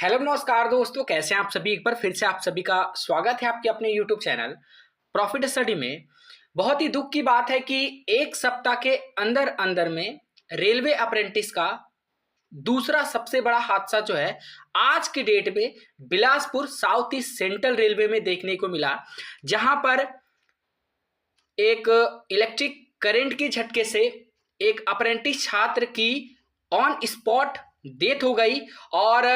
Hello नमस्कार दोस्तों, कैसे हैं आप सभी। एक बार फिर से आप सभी का स्वागत है आपके अपने यूट्यूब चैनल प्रॉफिट स्टडी में। बहुत ही दुख की बात है कि एक सप्ताह के अंदर अंदर में रेलवे अप्रेंटिस का दूसरा सबसे बड़ा हादसा जो है आज की डेट में Bilaspur south east central railway में देखने को मिला, जहां पर एक इलेक्ट्रिक करंट के झटके से एक अप्रेंटिस छात्र की ऑन स्पॉट डेथ हो गई। और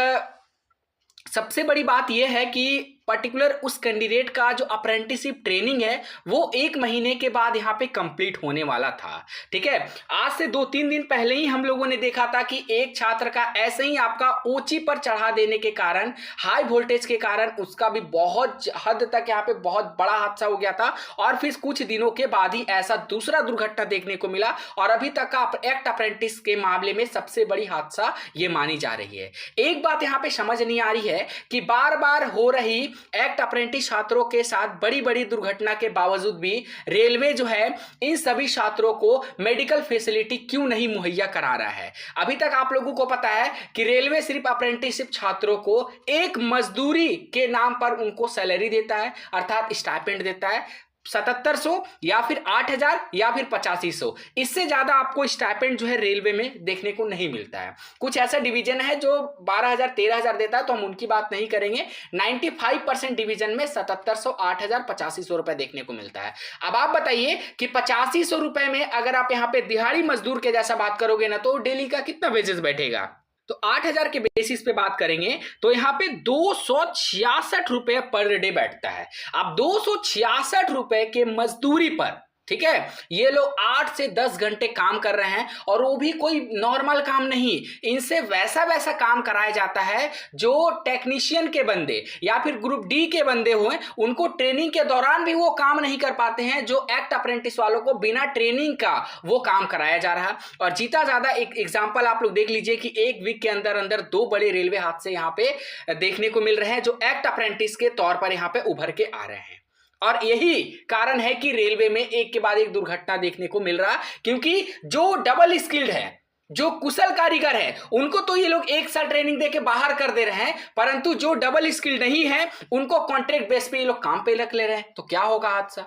सबसे बड़ी बात यह है कि पर्टिकुलर उस कैंडिडेट का जो अप्रेंटिसशिप ट्रेनिंग है वो 1 महीने के बाद यहाँ पे कंप्लीट होने वाला था। ठीक है, आज से 2-3 दिन पहले ही हम लोगों ने देखा था कि एक छात्र का ऐसे ही आपका ऊंची पर चढ़ा देने के कारण, हाई वोल्टेज के कारण उसका भी बहुत हद तक यहाँ पे बहुत बड़ा हादसा हो गया था। और फिर कुछ दिनों के बाद ही ऐसा दूसरा दुर्घटना देखने को मिला और अभी तक का एक्ट अप्रेंटिस के मामले में सबसे बड़ी हादसा ये मानी जा रही है। एक बात यहाँ पे समझ नहीं आ रही है कि बार बार हो रही एक्ट अप्रेंटिस छात्रों के साथ बड़ी बड़ी दुर्घटना के बावजूद भी रेलवे जो है इन सभी छात्रों को मेडिकल फैसिलिटी क्यों नहीं मुहैया करा रहा है। अभी तक आप लोगों को पता है कि रेलवे सिर्फ अप्रेंटिसशिप छात्रों को एक मजदूरी के नाम पर उनको सैलरी देता है, अर्थात स्टाइपेंड देता है 7700 या फिर 8000 या फिर 8500। इससे ज्यादा आपको स्टाइपेंड जो है रेलवे में देखने को नहीं मिलता है। कुछ ऐसा डिवीजन है जो 12000 13000 देता है, तो हम उनकी बात नहीं करेंगे। 95% डिवीजन में 7700 8000 8500 रुपए देखने को मिलता है। अब आप बताइए कि 8500 रुपए में अगर आप यहाँ पे दिहाड़ी मजदूर के जैसा बात करोगे ना, तो डेली का कितना वेजेस बैठेगा। तो 8000 के बेसिस पे बात करेंगे तो यहाँ पे 266 रुपए पर डे बैठता है। अब 266 रुपए के मजदूरी पर, ठीक है, ये लोग 8 से 10 घंटे काम कर रहे हैं और वो भी कोई नॉर्मल काम नहीं। इनसे वैसा वैसा काम कराया जाता है जो टेक्नीशियन के बंदे या फिर ग्रुप डी के बंदे हुए, उनको ट्रेनिंग के दौरान भी वो काम नहीं कर पाते हैं, जो एक्ट अप्रेंटिस वालों को बिना ट्रेनिंग का वो काम कराया जा रहा है। और जीता ज्यादा एक एग्जाम्पल आप लोग देख लीजिए कि एक वीक के अंदर अंदर 2 बड़े रेलवे हादसे यहाँ पे देखने को मिल रहे हैं जो एक्ट अप्रेंटिस के तौर पर यहाँ पे उभर के आ रहे हैं। और यही कारण है कि रेलवे में एक के बाद एक दुर्घटना देखने को मिल रहा, क्योंकि जो डबल स्किल्ड है, जो कुशल कारीगर है, उनको तो ये लोग 1 साल ट्रेनिंग देके बाहर कर दे रहे हैं, परंतु जो डबल स्किल्ड नहीं है उनको कॉन्ट्रैक्ट बेस पे ये लोग काम पे रख ले रहे हैं। तो क्या होगा हादसा,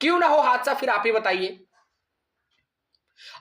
क्यों ना हो हादसा, फिर आप ही बताइए।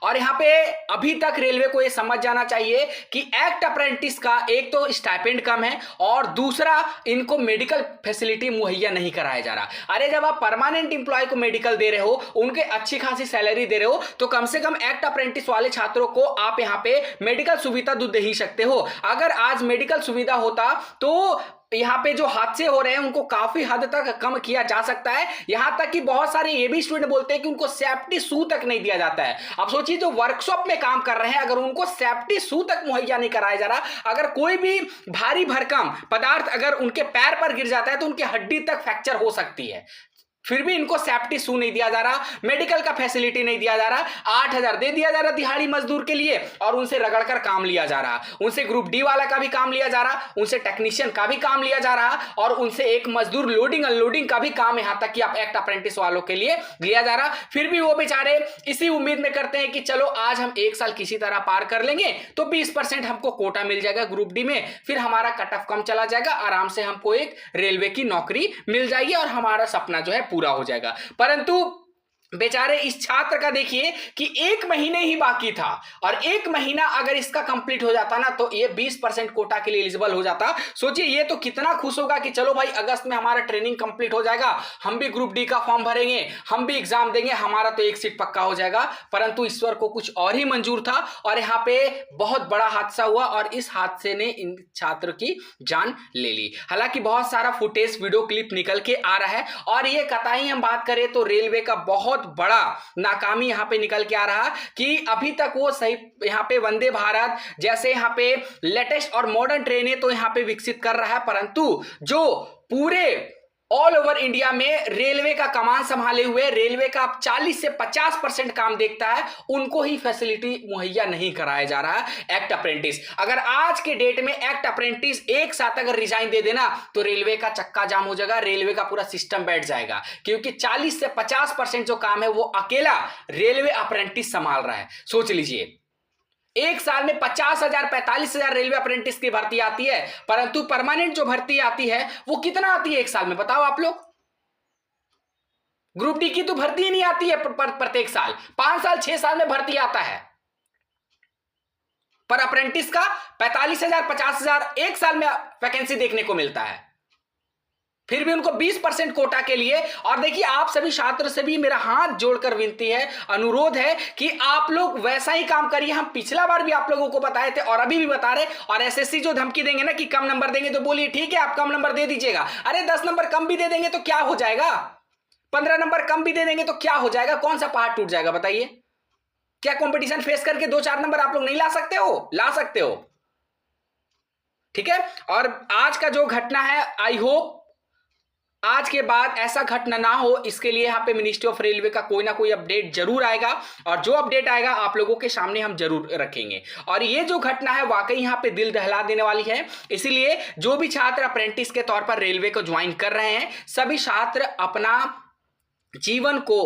और यहां पे अभी तक रेलवे को यह समझ जाना चाहिए कि एक्ट अप्रेंटिस का एक तो स्टाइपेंड कम है और दूसरा इनको मेडिकल फैसिलिटी मुहैया नहीं कराया जा रहा। अरे जब आप परमानेंट इंप्लॉय को मेडिकल दे रहे हो, उनके अच्छी खासी सैलरी दे रहे हो, तो कम से कम एक्ट अप्रेंटिस वाले छात्रों को आप यहां पे मेडिकल सुविधा दे ही सकते हो। अगर आज मेडिकल सुविधा होता तो यहाँ पे जो हादसे हो रहे हैं उनको काफी हद तक कम किया जा सकता है। यहां तक कि बहुत सारे ये भी स्टूडेंट बोलते हैं कि उनको सेफ्टी शू तक नहीं दिया जाता है। अब सोचिए जो वर्कशॉप में काम कर रहे हैं, अगर उनको सेफ्टी शू तक मुहैया नहीं कराया जा रहा, अगर कोई भी भारी भरकम पदार्थ अगर उनके पैर पर गिर जाता है तो उनकी हड्डी तक फ्रैक्चर हो सकती है, फिर भी इनको सेफ्टी शू नहीं दिया जा रहा, मेडिकल का फैसिलिटी नहीं दिया जा रहा। 8000 दे दिया जा रहा दिहाड़ी मजदूर के लिए और उनसे रगड़कर काम लिया जा रहा, उनसे ग्रुप डी वाला का भी काम लिया जा रहा, उनसे टेक्नीशियन का भी काम लिया जा रहा और उनसे एक मजदूर लोडिंग अनलोडिंग का भी काम यहां तक कि आप एक्ट अप्रेंटिस वालों के लिए लिया जा रहा। फिर भी वो बेचारे इसी उम्मीद में करते हैं कि चलो आज हम 1 साल किसी तरह पार कर लेंगे तो 20% हमको कोटा मिल जाएगा ग्रुप डी में, फिर हमारा कट ऑफ कम चला जाएगा, आराम से हमको एक रेलवे की नौकरी मिल जाएगी और हमारा सपना जो है पूरा हो जाएगा। परंतु बेचारे इस छात्र का देखिए कि 1 महीने ही बाकी था और 1 महीना अगर इसका कंप्लीट हो जाता ना तो ये 20% कोटा के लिए एलिजिबल हो जाता। सोचिए ये तो कितना खुश होगा कि चलो भाई अगस्त में हमारा ट्रेनिंग कंप्लीट हो जाएगा, हम भी ग्रुप डी का फॉर्म भरेंगे, हम भी एग्जाम देंगे, हमारा तो 1 सीट पक्का हो जाएगा। परंतु ईश्वर को कुछ और ही मंजूर था और यहाँ पे बहुत बड़ा हादसा हुआ और इस हादसे ने इन छात्र की जान ले ली। हालांकि बहुत सारा फुटेज वीडियो क्लिप निकल के आ रहा है और ये कतई हम बात करें तो रेलवे का बहुत बड़ा नाकामी यहां पे निकल के आ रहा कि अभी तक वो सही यहां पे वंदे भारत जैसे यहां पे लेटेस्ट और मॉडर्न ट्रेनें तो यहां पे विकसित कर रहा है, परंतु जो पूरे ऑल ओवर इंडिया में रेलवे का कमान संभाले हुए रेलवे का 40 से 50% काम देखता है, उनको ही फैसिलिटी मुहैया नहीं कराया जा रहा है एक्ट अप्रेंटिस। अगर आज के डेट में एक्ट अप्रेंटिस एक साथ अगर रिजाइन दे देना तो रेलवे का चक्का जाम हो जाएगा, रेलवे का पूरा सिस्टम बैठ जाएगा, क्योंकि 40 से 50% जो काम है वो अकेला रेलवे अप्रेंटिस संभाल रहा है। सोच लीजिए एक साल में 50,000 45,000 रेलवे अप्रेंटिस की भर्ती आती है, परंतु परमानेंट जो भर्ती आती है वो कितना आती है एक साल में, बताओ आप लोग। ग्रुप डी की तो भर्ती ही नहीं आती है प्रत्येक साल, 5 साल 6 साल में भर्ती आता है, पर अप्रेंटिस का 45,000 50,000 एक साल में वैकेंसी देखने को मिलता है, फिर भी उनको 20% कोटा के लिए। और देखिए, आप सभी छात्र से भी मेरा हाथ जोड़कर विनती है, अनुरोध है कि आप लोग वैसा ही काम करिए। हम पिछला बार भी आप लोगों को बताए थे और अभी भी बता रहे, और एसएससी जो धमकी देंगे ना कि कम नंबर देंगे, तो बोलिए ठीक है आप कम नंबर दे दीजिएगा। अरे 10 नंबर कम भी दे देंगे तो क्या हो जाएगा, 15 नंबर कम भी दे देंगे तो क्या हो जाएगा, कौन सा पहाड़ टूट जाएगा बताइए। क्या कंपटीशन फेस करके 2-4 नंबर आप लोग नहीं ला सकते हो? ला सकते हो, ठीक है। और आज का जो घटना है, आई होप आज के बाद ऐसा घटना ना हो, इसके लिए यहाँ पे मिनिस्ट्री ऑफ रेलवे का कोई ना कोई अपडेट जरूर आएगा, और जो अपडेट आएगा आप लोगों के सामने हम जरूर रखेंगे। और ये जो घटना है वाकई यहाँ पे दिल दहला देने वाली है, इसीलिए जो भी छात्र अप्रेंटिस के तौर पर रेलवे को ज्वाइन कर रहे हैं, सभी छात्र अपना जीवन को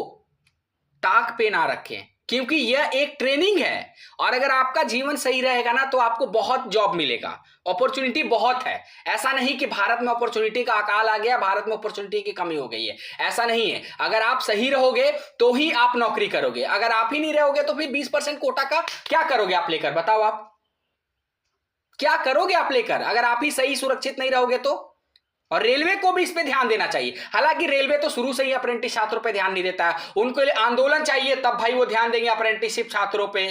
ताक पे ना रखें, क्योंकि यह एक ट्रेनिंग है। और अगर आपका जीवन सही रहेगा ना तो आपको बहुत जॉब मिलेगा, अपॉर्चुनिटी बहुत है। ऐसा नहीं कि भारत में अपॉर्चुनिटी का अकाल आ गया, भारत में अपॉर्चुनिटी की कमी हो गई है, ऐसा नहीं है। अगर आप सही रहोगे तो ही आप नौकरी करोगे, अगर आप ही नहीं रहोगे तो फिर 20% कोटा का क्या करोगे आप लेकर, बताओ आप क्या करोगे आप लेकर, अगर आप ही सही सुरक्षित नहीं रहोगे तो। और रेलवे को भी इस पे ध्यान देना चाहिए। हालांकि रेलवे तो शुरू से ही अप्रेंटिस छात्रों पे ध्यान नहीं देता है, उनको आंदोलन चाहिए तब भाई वो ध्यान देंगे अप्रेंटिसशिप छात्रों पे।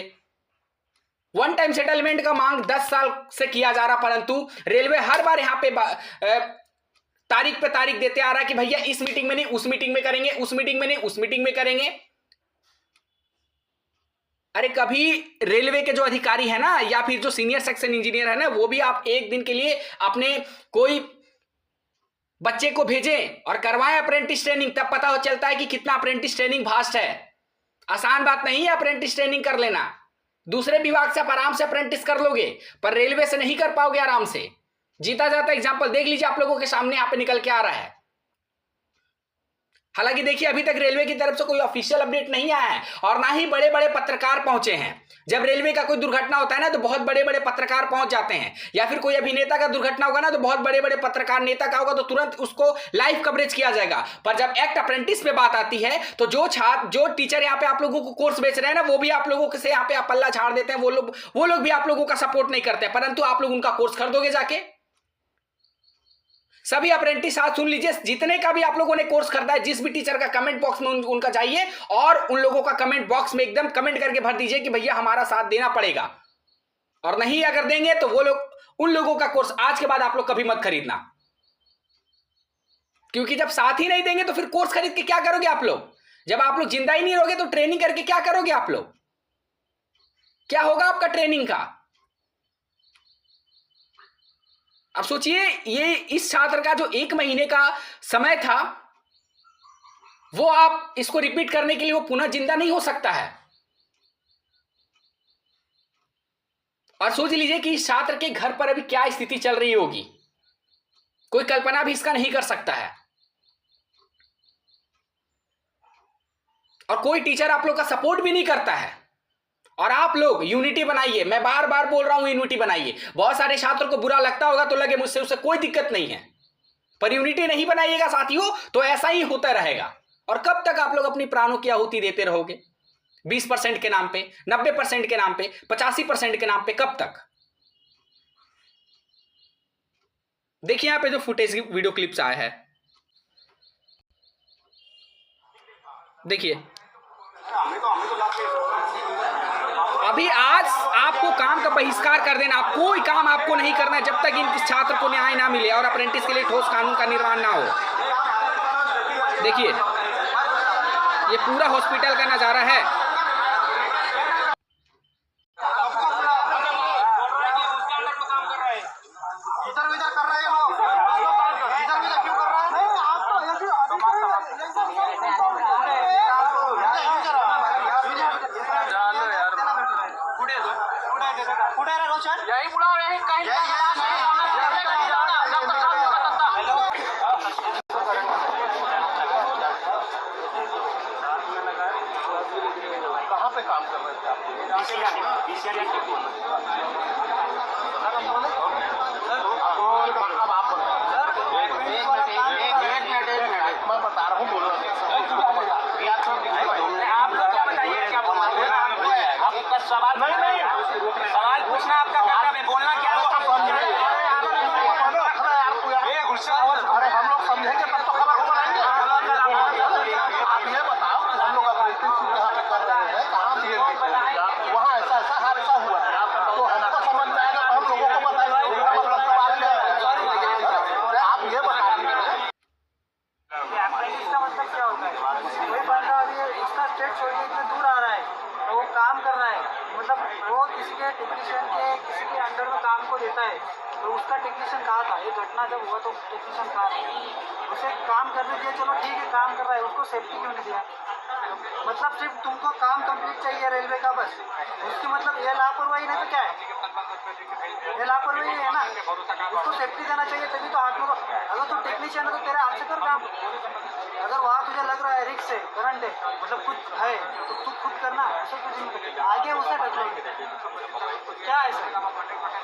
वन टाइम सेटलमेंट का मांग 10 साल से किया जा रहा, परंतु रेलवे हर बार यहां पे तारीख पे तारीख देते आ रहा है कि भैया इस मीटिंग में नहीं उस मीटिंग में करेंगे, उस मीटिंग में नहीं उस मीटिंग में करेंगे। अरे कभी रेलवे के जो अधिकारी है ना, या फिर जो सीनियर सेक्शन इंजीनियर है ना, वो भी आप एक दिन के लिए अपने कोई बच्चे को भेजें और करवाएं अप्रेंटिस ट्रेनिंग, तब पता हो चलता है कि कितना अप्रेंटिस ट्रेनिंग भास्ट है। आसान बात नहीं है अप्रेंटिस ट्रेनिंग कर लेना। दूसरे विभाग से आप आराम से अप्रेंटिस कर लोगे, पर रेलवे से नहीं कर पाओगे आराम से। जीता जाता एग्जाम्पल देख लीजिए, आप लोगों के सामने यहाँ पे निकल के आ रहा है। हालांकि देखिए, अभी तक रेलवे की तरफ से कोई ऑफिशियल अपडेट नहीं आया है, और ना ही बड़े बड़े पत्रकार पहुंचे हैं। जब रेलवे का कोई दुर्घटना होता है ना तो बहुत बड़े बड़े पत्रकार पहुंच जाते हैं, या फिर कोई अभिनेता का दुर्घटना होगा ना तो बहुत बड़े बड़े पत्रकार, नेता का होगा तो तुरंत उसको लाइव कवरेज किया जाएगा। पर जब एक्ट अप्रेंटिस पे बात आती है तो जो टीचर यहाँ पे आप लोगों को कोर्स बेच रहे हैं ना, वो भी आप लोगों से यहाँ पे पल्ला झाड़ देते हैं। वो लोग भी आप लोगों का सपोर्ट नहीं करते, परंतु आप लोग उनका कोर्स खरीदोगे जाके। सभी अप्रेंटिस आज सुन लीजिए, जितने का भी आप लोगों ने कोर्स खरीदा है, जिस भी टीचर का कमेंट बॉक्स में उनका जाइए और उन लोगों का कमेंट बॉक्स में एकदम कमेंट करके भर दीजिए कि भैया हमारा साथ देना पड़ेगा, और नहीं अगर देंगे तो वो लोग, उन लोगों का कोर्स आज के बाद आप लोग कभी मत खरीदना। क्योंकि जब साथ ही नहीं देंगे तो फिर कोर्स खरीद के क्या करोगे आप लोग? जब आप लोग जिंदा ही नहीं रहोगे तो ट्रेनिंग करके क्या करोगे आप लोग? क्या होगा आपका ट्रेनिंग का? अब सोचिए, ये इस छात्र का जो 1 महीने का समय था, वो आप इसको रिपीट करने के लिए वो पुनः जिंदा नहीं हो सकता है। और सोच लीजिए कि इस छात्र के घर पर अभी क्या स्थिति चल रही होगी, कोई कल्पना भी इसका नहीं कर सकता है। और कोई टीचर आप लोग का सपोर्ट भी नहीं करता है। और आप लोग यूनिटी बनाइए, मैं बार बार बोल रहा हूं यूनिटी बनाइए। बहुत सारे छात्रों को बुरा लगता होगा तो लगे मुझसे, उससे कोई दिक्कत नहीं है, पर यूनिटी नहीं बनाइएगा साथियों तो ऐसा ही होता रहेगा। और कब तक आप लोग अपनी प्राणों की आहुति देते रहोगे? 20% के नाम पे, 90% के नाम पे, 85% के नाम पे, कब तक? देखिए यहां पे जो फुटेज वीडियो क्लिप्स आया है, देखिए अभी आज आपको काम का बहिष्कार कर देना, कोई काम आपको नहीं करना जब तक इन छात्र को न्याय ना मिले और अप्रेंटिस के लिए ठोस कानून का निर्माण ना हो। देखिए ये पूरा हॉस्पिटल का नजारा है। यही बुलाओ, यही कहीं कहा था, ये घटना जब हुआ तो टेक्नीशियन कहा था उसे काम करने दिया, चलो ठीक है काम कर रहा है, उसको सेफ्टी क्यों नहीं दिया? मतलब सिर्फ तुमको काम कंप्लीट चाहिए रेलवे का बस, उसकी मतलब ये लापरवाही नहीं तो क्या है? ये लापरवाही है ना, उसको सेफ्टी देना चाहिए तभी तो हाथ में। अगर तू टेक्नीशियन है तो तेरे हाथ से कर काम। अगर वहाँ तुझे लग रहा है रिक्स है, करंट है, मतलब कुछ है तो तू खुद करना, उसे कुछ आगे उसे ढकलोगे क्या है सर?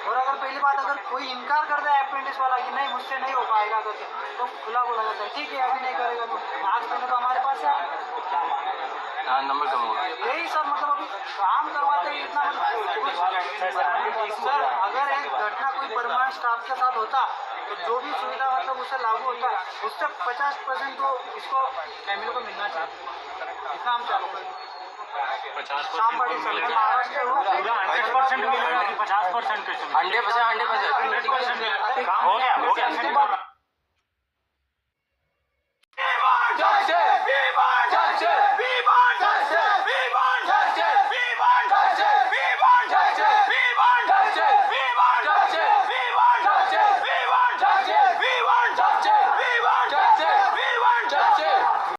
और अगर पहली बात अगर कोई इनकार कर दे अप्रेंटिस वाला कि नहीं मुझसे नहीं हो पाएगा करके, तो खुला बोला जाता है ठीक है अभी नहीं करेगा तो मार्क्स पहले तो हमारे पास है। हाँ नंबर कम होगा। यही सब मतलब अभी काम करवाते हैं इतना मतलब सर, अगर एक घटना कोई परमानेंट स्टाफ के साथ होता तो जो भी सुविधा मतलब उसे लागू होता उससे 50% तो इसको फैमिली को मिलना चाहिए। इतना हम चाहते हैं 50% महाराष्ट्र 100% मिलेगा कि 50% 100% 100% मिलेगा। काम